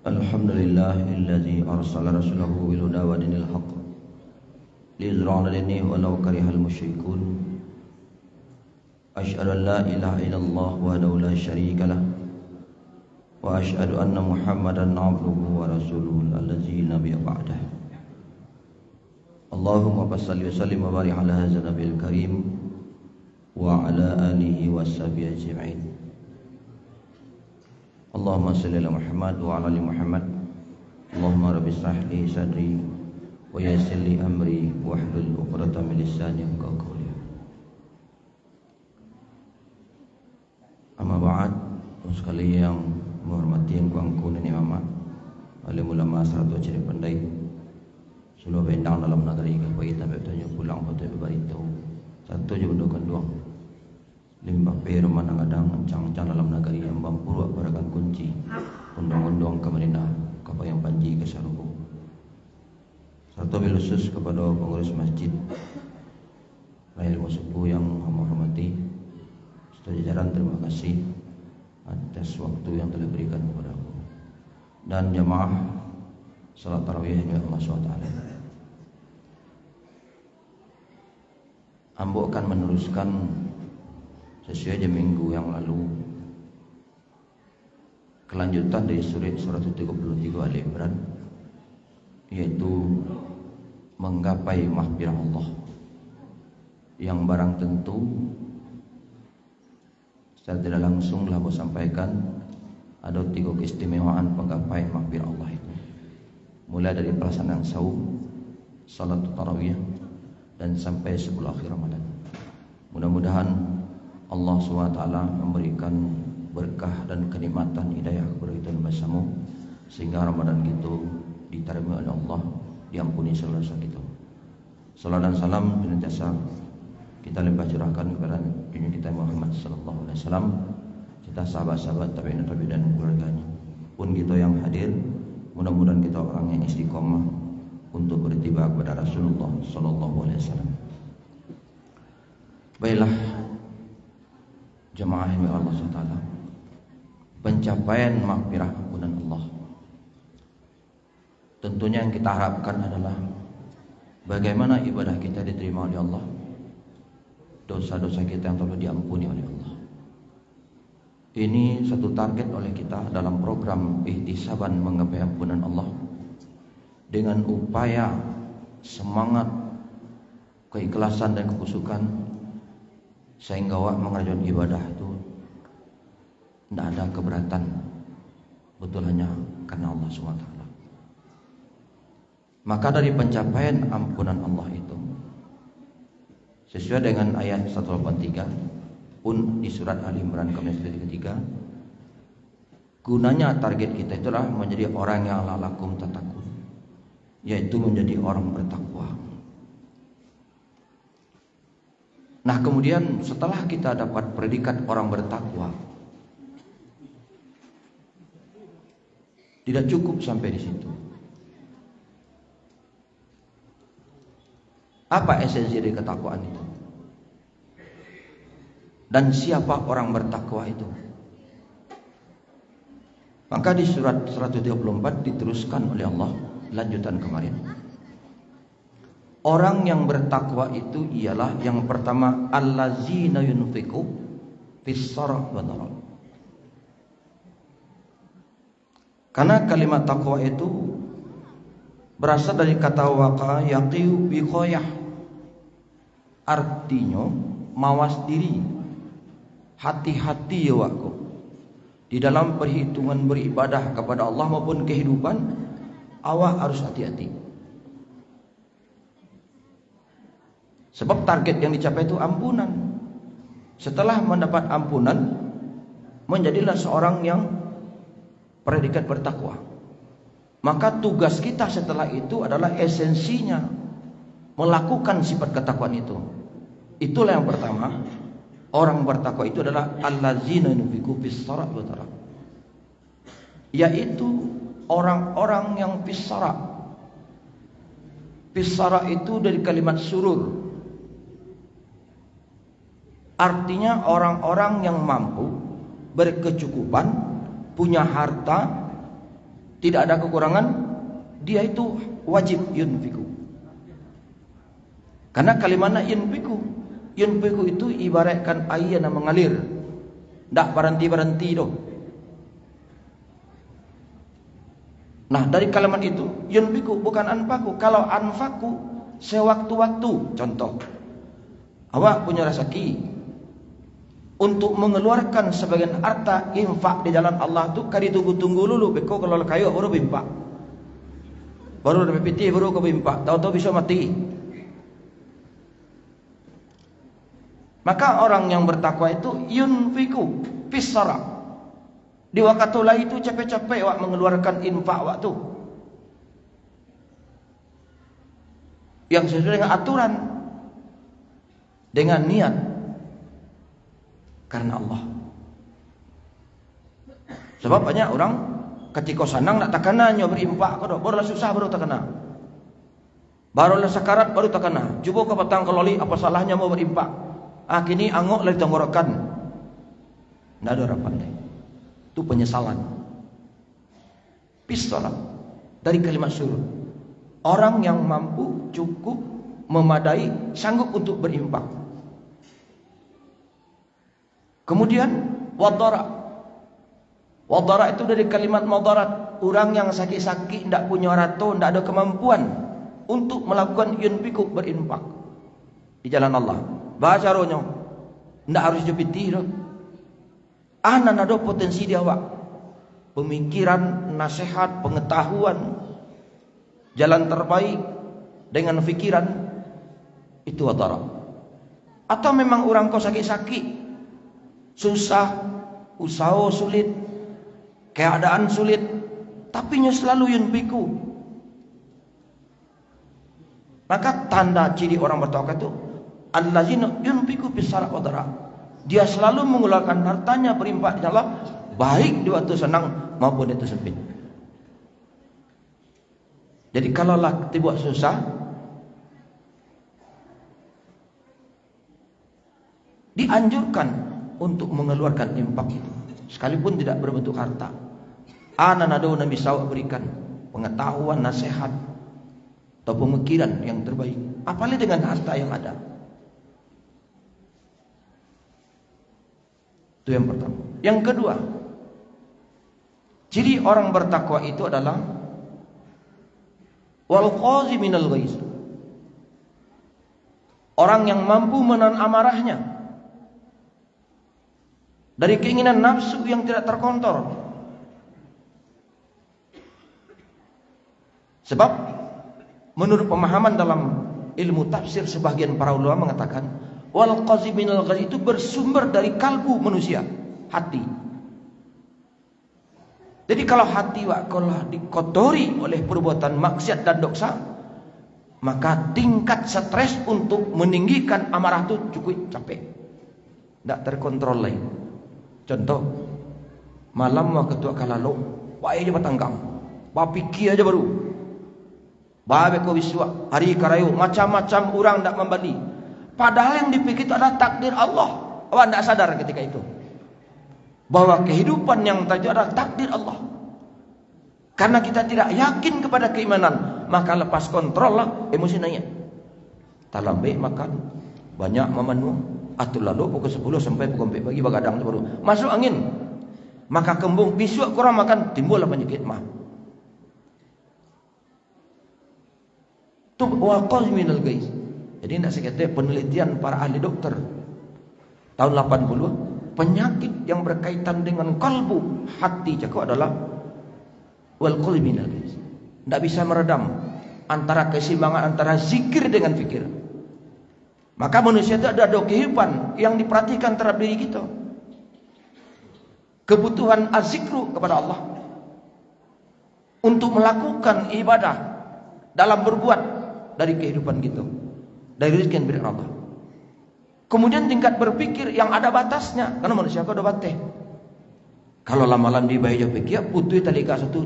Alhamdulillahilladzi arsala rasulahu bil huda wa dinil haqq liyuzhirahu 'ala dinihi walau karihal musyrikun. Asyhadu an la ilaha illallah wahdahu la syarika lah wa asyhadu anna Muhammadan 'abduhu wa rasuluhu allazi la nabiyya ba'dah. Allahumma shalli wa sallim wa barik ala hadzal nabiyil karim wa ala alihi washabihi ajma'in. Allahumma shalli ala Muhammad wa ala ali Muhammad. Allahumma rabbi shrah li sadri wa yassir li amri wahlul 'uqdatam min lisani yafqahu qawli. Amma ba'd, sekalian yang menghormati yang kuangku nenek mama, alim ulama serta ciri pandai seluruh bendang dalam negeri kita kita bertanya pulang foto beritahu satu je benda kanduang limbah per mana kadang ancang-ancang dalam negeri yang bampuru barakan kunci undang-undang kemerintah kapal yang panji ke sarubu serta khusus kepada pengurus masjid Lahir Musuku yang menghormati serta jajaran, terima kasih atas waktu yang telah berikan kepada aku dan jamaah salat tarawih yang Allah SWT. Ambo akan meneruskan sesuai minggu yang lalu kelanjutan dari surat 33 Ali Imran, yaitu menggapai mahfirah Allah, yang barang tentu secara tidak langsung telah saya sampaikan ada 3 keistimewaan penggapai mahfirah Allah itu, mulai dari pelaksanaan saum, salat tarawih dan sampai sebelum akhir Ramadan. Mudah-mudahan Allah SWT memberikan berkah dan kenikmatan hidayah kepada kita bersama, sehingga Ramadan itu diterima oleh Allah, diampuni segala dosa kita. Salam dan salam senantiasa kita limpah curahkan kepada Nabi kita Muhammad sallallahu alaihi wasallam, kita sahabat-sahabat tabi'in dan keluarganya. Pun kita yang hadir, mudah-mudahan kita orang yang istiqomah untuk bertiba kepada Rasulullah sallallahu alaihi wasallam. Baiklah jemaah yang Allah SWT, pencapaian maghfirah ampunan Allah tentunya yang kita harapkan adalah bagaimana ibadah kita diterima oleh Allah, dosa-dosa kita yang telah diampuni oleh Allah. Ini satu target oleh kita dalam program ihtisaban menggapai ampunan Allah, dengan upaya, semangat, keikhlasan dan kekhusyukan, sehingga mengerjakan ibadah itu tidak ada keberatan, betul hanya karena Allah SWT. Maka dari pencapaian ampunan Allah itu, sesuai dengan ayat 183 pun di surat Ali Imran ketiga, gunanya target kita itulah menjadi orang yang lalakum tatakun, yaitu menjadi orang bertakwa. Nah, kemudian setelah kita dapat predikat orang bertakwa, tidak cukup sampai di situ. Apa esensi dari ketakwaan itu? Dan siapa orang bertakwa itu? Maka di surat 134 diteruskan oleh Allah lanjutan kemarin. Orang yang bertakwa itu ialah yang pertama, allazina yunfiqu fis sarah wa dharra. Karena kalimat takwa itu berasal dari kata waqa yaqiu bi khoyah, artinya mawas diri, hati-hati ya waku di dalam perhitungan beribadah kepada Allah maupun kehidupan. Awak harus hati-hati, sebab target yang dicapai itu ampunan. Setelah mendapat ampunan, menjadilah seorang yang predikat bertakwa. Maka tugas kita setelah itu adalah esensinya melakukan sifat ketakwaan itu. Itulah yang pertama. Orang bertakwa itu adalah allazina yunfiqu fis sarah wa dharra, yaitu orang-orang yang fis sarah. Fis sarah itu dari kalimat surur, artinya orang-orang yang mampu, berkecukupan, punya harta, tidak ada kekurangan, dia itu wajib yunfiku. Karena kalimatnya yunfiku itu ibaratkan air yang mengalir, tidak berhenti doh. Nah, dari kalimat itu yunfiku bukan anfaku. Kalau anfaku sewaktu-waktu. Contoh, awak punya rezeki untuk mengeluarkan sebagian harta infak di jalan Allah tu kali tunggu-tunggu dulu. Beko kalau kayu baru bimpak, baru dapat piti baru ke bimpak. Tahu-tahu bisa mati. Maka orang yang bertakwa itu yunfiku fisara. Di waktu lain itu capek-capek wak mengeluarkan infak waktu yang sesuai dengan aturan, dengan niat karena Allah. Sebab banyak orang ketika sanang nak takananya berimpak kodo, barulah susah baru takana, barulah sakarat baru takana. Cuba ke petang keloli apa salahnya mau berimpak? Kini angok lagi tenggorokan, tidak ada orang pandai. Itu penyesalan. Pistola dari kalimat surut. Orang yang mampu, cukup, memadai, sanggup untuk berimpak. Kemudian wadara. Wadara itu dari kalimat madarat. Orang yang sakit-sakit, tidak punya rato, tidak ada kemampuan untuk melakukan yunfiku, berimpak di jalan Allah. Bahasa rohnya, tidak harus jepiti loh. Anak ada potensi dia awak, pemikiran, nasihat, pengetahuan, jalan terbaik dengan fikiran itu wadara. Atau memang orang kau sakit-sakit, susah, usaha sulit, keadaan sulit, tapi nya selalu yunfiku. Maka tanda ciri orang bertakwa itu allazina yunfiku bisara wadara. Dia selalu mengeluarkan hartanya berimpak di Allah, baik di waktu senang maupun itu sempit. Jadi kalau lah dibuat susah, dianjurkan untuk mengeluarkan infak itu, sekalipun tidak berbentuk harta. Ananado Nabi SAW berikan pengetahuan, nasihat atau pemikiran yang terbaik, apalagi dengan harta yang ada. Itu yang pertama. Yang kedua, ciri orang bertakwa itu adalah wal qaziminal ghaiz. Orang yang mampu menahan amarahnya dari keinginan nafsu yang tidak terkontrol. Sebab menurut pemahaman dalam ilmu tafsir, sebagian para ulama mengatakan wal qaziminal ghaiz itu bersumber dari kalbu manusia, hati. Jadi kalau hati kalau dikotori oleh perbuatan maksiat dan dosa, maka tingkat stres untuk meninggikan amarah itu cukup capek, tidak terkontrol lain. Contoh, malam waktu tua kalalo, wae aja batanggang, bapiki aja baru, babe ko wiswa, hari karayu, macam-macam orang tidak membali. Padahal yang dipikir itu adalah takdir Allah. Awak tidak sadar ketika itu bahwa kehidupan yang terjadi adalah takdir Allah. Karena kita tidak yakin kepada keimanan, maka lepas kontrol lah, emosi naik. Talambe makan banyak memanu, atur lalu pukul 10 sampai pukul 4 pagi begadang baru masuk angin. Maka kembung besok kurang makan, timbullah penyakit mah. Tu waqaz minal ghaiz. Jadi tidak sekata penelitian para ahli dokter tahun 80, penyakit yang berkaitan dengan kalbu, hati cakap adalah wal qalbi minal ghaiz. Tidak bisa meredam antara keseimbangan antara zikir dengan fikir. Maka manusia itu ada kehidupan yang diperhatikan terhadap diri kita. Kebutuhan azikru kepada Allah untuk melakukan ibadah dalam berbuat dari kehidupan kita, dari rezeki yang diberikan Allah. Kemudian tingkat berpikir yang ada batasnya, karena manusia kau ada batas. Kalau lama-lama di bayi jauh pikir, putih tali ka satu,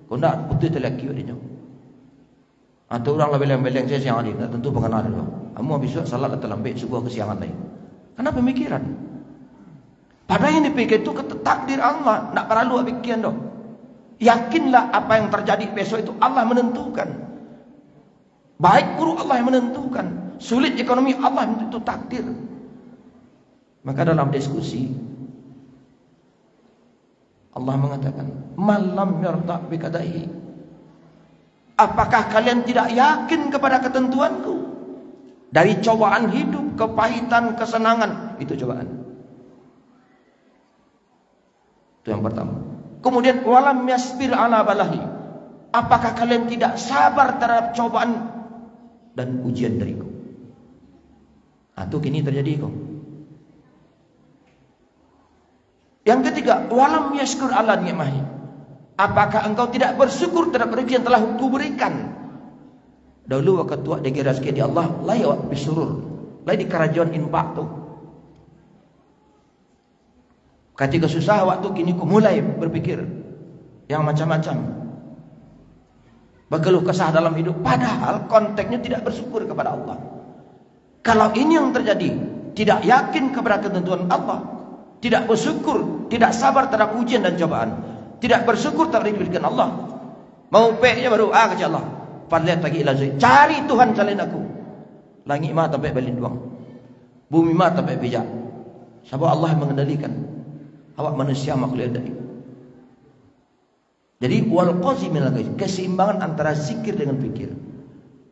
kau nak putih tali kiri dia. Atau orang lebih-lebih saya siang hari, tentu pengenalan dia. Kamu besok salat atau lambat sebuah kesiangan lain. Karena pemikiran. Padahal yang dipikir itu takdir Allah, tak perlu pikiran doh. Yakinlah apa yang terjadi besok itu Allah menentukan. Baik buruk Allah yang menentukan. Sulit ekonomi Allah itu takdir. Maka dalam diskusi Allah mengatakan, "Malam yarda bikadaihi." Apakah kalian tidak yakin kepada ketentuanku? Dari cobaan hidup, kepahitan, kesenangan, itu cobaan. Itu yang pertama. Kemudian walam yasbir ala balahi. Apakah kalian tidak sabar terhadap cobaan dan ujian dariku? Itu kini terjadi kok. Yang ketiga, walam yashkur ala ni'mahi. Apakah engkau tidak bersyukur terhadap rezeki yang telah kuberikan? Dahulu waktu tua dikira rezeki di Allah, lai awak bisurur, lai di kerajaan infak tu. Ketika susah waktu kini ku mulai berpikir yang macam-macam, berkeluh kesah dalam hidup, padahal konteksnya tidak bersyukur kepada Allah. Kalau ini yang terjadi, tidak yakin kepada ketentuan Allah, tidak bersyukur, tidak sabar terhadap ujian dan cobaan, tidak bersyukur terhadap diberikan Allah, mau peknya baru kata Allah, fadliat lagi ilazui, cari Tuhan selain aku. Langit mah sampai balin doang, bumi mah sampai bijak. Sebab Allah yang mengendalikan. Awak manusia makhluk dari. Jadi wal qasimil lagi, keseimbangan antara zikir dengan fikir.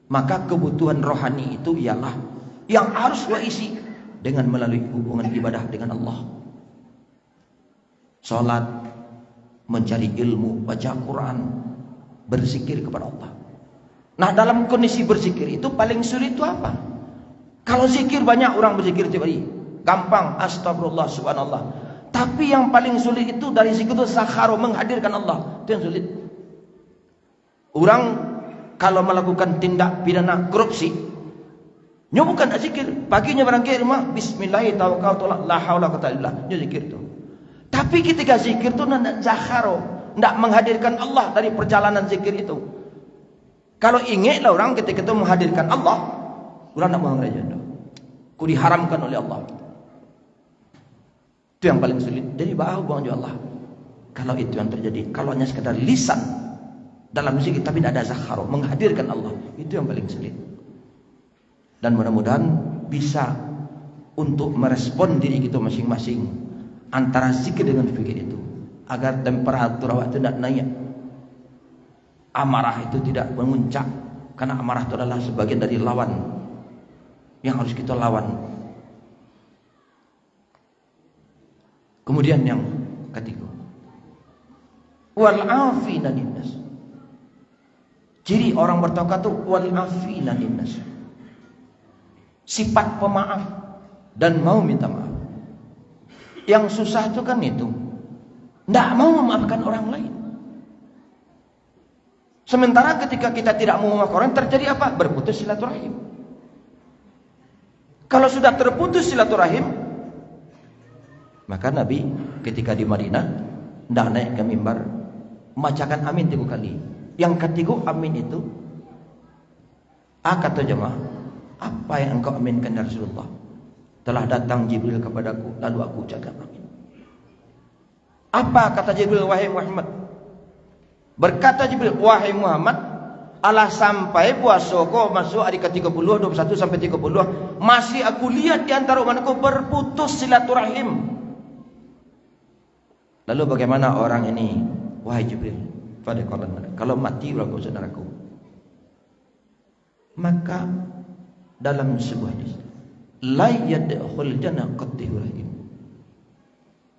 Maka kebutuhan rohani itu ialah yang harus isi dengan melalui hubungan ibadah dengan Allah. Salat, mencari ilmu, baca Quran, berzikir kepada Allah. Nah, dalam kondisi berzikir itu paling sulit itu apa? Kalau zikir banyak orang berzikir tiap hari, gampang, astagfirullah, subhanallah. Tapi yang paling sulit itu dari zikir itu sakharo, menghadirkan Allah. Itu yang sulit. Orang kalau melakukan tindak pidana korupsi, nyo bukan zikir. Paginya barangkali rumah, bismillahirrahmanirrahim, la haula wala quwwata illa billah. Nyo zikir tu. Tapi ketika zikir itu nak zakharo, tidak menghadirkan Allah dari perjalanan zikir itu. Kalau ingatlah orang ketika itu menghadirkan Allah, orang nak mengerjakan. Ku diharamkan oleh Allah. Itu yang paling sulit. Jadi bahawa buang juga Allah. Kalau itu yang terjadi, kalau hanya sekedar lisan dalam zikir tapi tidak ada zakharo, menghadirkan Allah, itu yang paling sulit. Dan mudah-mudahan bisa untuk merespon diri kita masing-masing antara zikir dengan fikir itu, agar temperatur awak itu tidak naik, amarah itu tidak memuncak, karena amarah itu adalah sebagian dari lawan yang harus kita lawan. Kemudian yang ketiga, wal afina linnas. Ciri orang bertakwa itu wal afina linnas, sifat pemaaf dan mau minta maaf. Yang susah itu kan itu, tidak mau memaafkan orang lain. Sementara ketika kita tidak mau memaafkan orang, terjadi apa? Berputus silaturahim. Kalau sudah terputus silaturahim, maka Nabi ketika di Madinah tidak naik ke mimbar, membacakan amin 3 kali. Yang ketiga amin itu, kata jemaah, apa yang engkau aminkan ya Rasulullah? Telah datang Jibril kepadaku, lalu aku ucapkan amin. Apa kata Jibril? Wahai Muhammad. Berkata Jibril, wahai Muhammad, alah sampai puasa kau masuk hari ke-30, 21 sampai 30, masih aku lihat di antara umatku berputus silaturahim. Lalu bagaimana orang ini? Wahai Jibril, kalau mati berapa saudaraku? Maka dalam sebuah hadis, la yadkhul jannah qattihur rahim.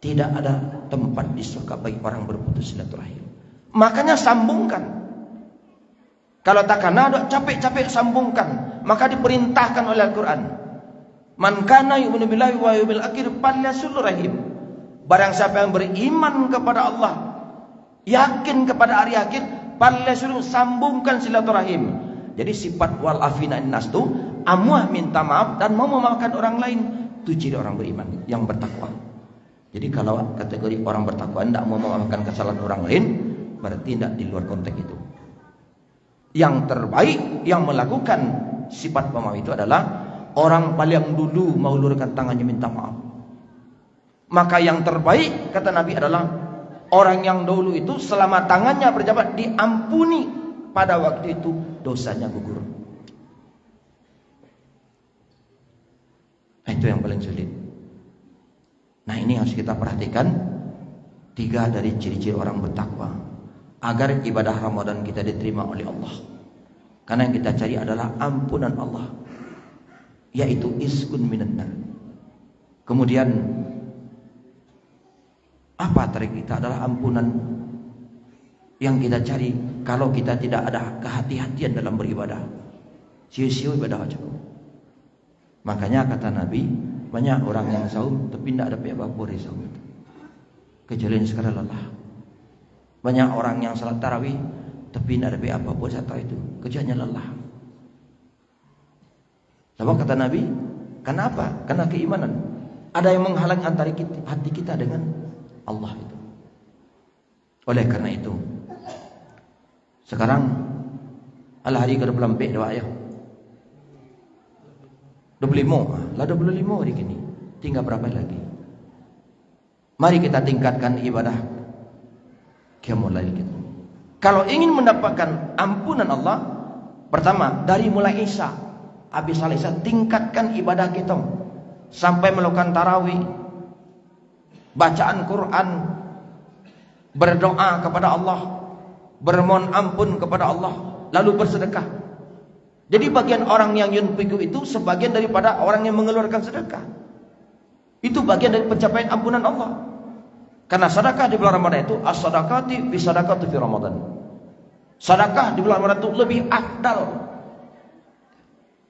Tidak ada tempat di surga bagi orang berputus silaturahim. Makanya sambungkan. Kalau tak kena capek-capek sambungkan. Maka diperintahkan oleh Al-Quran, man kana yu'minu billahi wa yawmil akhir falyasil rahim. Barang siapa yang beriman kepada Allah, yakin kepada hari akhir, falyasil, sambungkan silaturahim. Jadi sifat wal afina innas itu amuah minta maaf dan mau memaafkan orang lain. Itu ciri orang beriman yang bertakwa. Jadi kalau kategori orang bertakwa tidak mau memaafkan kesalahan orang lain, berarti tidak di luar konteks itu. Yang terbaik yang melakukan sifat pemaaf itu adalah orang paling dulu mengulurkan tangannya minta maaf. Maka yang terbaik kata Nabi adalah Orang yang dahulu itu selama tangannya berjabat diampuni, pada waktu itu dosanya gugur. Nah, itu yang paling sulit. Nah, ini harus kita perhatikan 3 dari ciri-ciri orang bertakwa agar ibadah Ramadan kita diterima oleh Allah. Karena yang kita cari adalah ampunan Allah, yaitu iskun minan nar. Kemudian apa trik kita adalah ampunan yang kita cari kalau kita tidak ada kehati-hatian dalam beribadah. Sia-sia ibadah aja. Makanya kata Nabi, banyak orang yang saum tapi tidak dapat apa-apa dari saum itu. Kecuali sekarang lelah. Banyak orang yang salat tarawih tapi tidak dapat apa-apa saat itu. Kerjanya lelah. Sebab kata Nabi, kenapa? Karena keimanan. Ada yang menghalang antara hati kita dengan Allah itu. Oleh karena itu, sekarang hari ke-24 doa ya. 25, lah 25 hari kini. Tinggal berapa lagi? Mari kita tingkatkan ibadah qiyamul lail kita. Kalau ingin mendapatkan ampunan Allah, pertama dari mulai Isya, habis salat Isya tingkatkan ibadah kita sampai melakukan tarawih, bacaan Quran, berdoa kepada Allah, bermohon ampun kepada Allah, lalu bersedekah. Jadi bagian orang yang yunfiqu itu sebagian daripada orang yang mengeluarkan sedekah. Itu bagian dari pencapaian ampunan Allah. Karena sedekah di bulan Ramadan itu as-sadaqati bi sadaqati fi Ramadan. Sedekah di bulan Ramadan itu lebih afdal.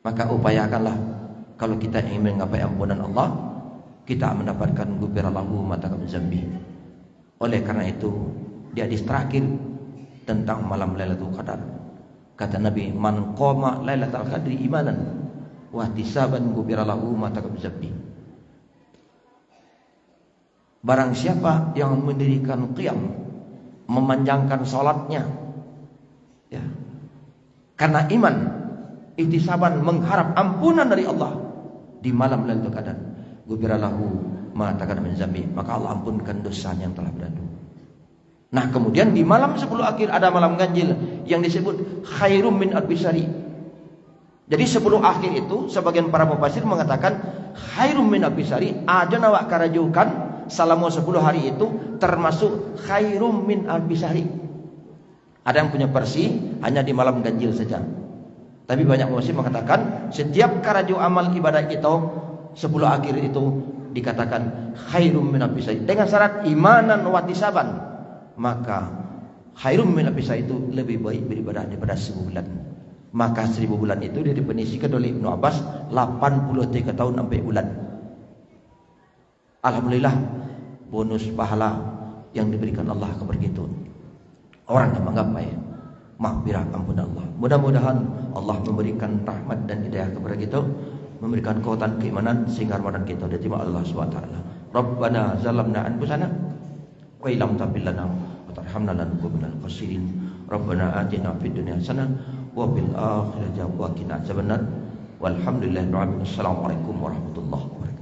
Maka upayakanlah kalau kita ingin menggapai ampunan Allah, kita mendapatkan ghufirallahu ma taqaddama dzambi. Oleh karena itu, di hadis terakhir tentang malam Lailatul Qadar, kata Nabi, man qama Lailatul Qadri imanan wa ihtisaban ghufirallahu ma taqaddama dzambi. Barang siapa yang mendirikan qiyam, memanjangkan salatnya, ya, karena iman, ihtisaban mengharap ampunan dari Allah di malam Lailatul Qadar, ghufirallahu ma taqaddama min dzambi, maka Allah ampunkan dosanya yang telah berlalu. Nah, kemudian di malam 10 akhir ada malam ganjil yang disebut khairum min albisari. Jadi 10 akhir itu sebagian para mufassir mengatakan khairum min albisari, ada nawak karajukan selama 10 hari itu termasuk khairum min albisari. Ada yang punya versi hanya di malam ganjil saja. Tapi banyak mufassir mengatakan setiap karaju amal ibadah kita 10 akhir itu dikatakan khairum min albisari dengan syarat imanan wa ihtisaban. Maka khairum min albisari itu lebih baik beribadah daripada 1000 bulan. Maka 1000 bulan itu didefinisikan oleh Ibnu Abbas 83 tahun sampai bulan. Alhamdulillah, bonus pahala yang diberikan Allah kepada kita, orang yang menggapai maghfirah ampunan Allah. Mudah-mudahan Allah memberikan rahmat dan hidayah kepada kita, memberikan kekuatan keimanan sehingga Ramadan kita diterima Allah SWT. Rabbana zalamna anfusana wa illam taghfir lana wa tarhamna lanakunanna minal khasirin. Rabbana atina fid dunya hasanah wa fil akhirati hasanah wa qina adzabannar. Walhamdulillahirabbil alamin. Assalamualaikum warahmatullahi wabarakatuh.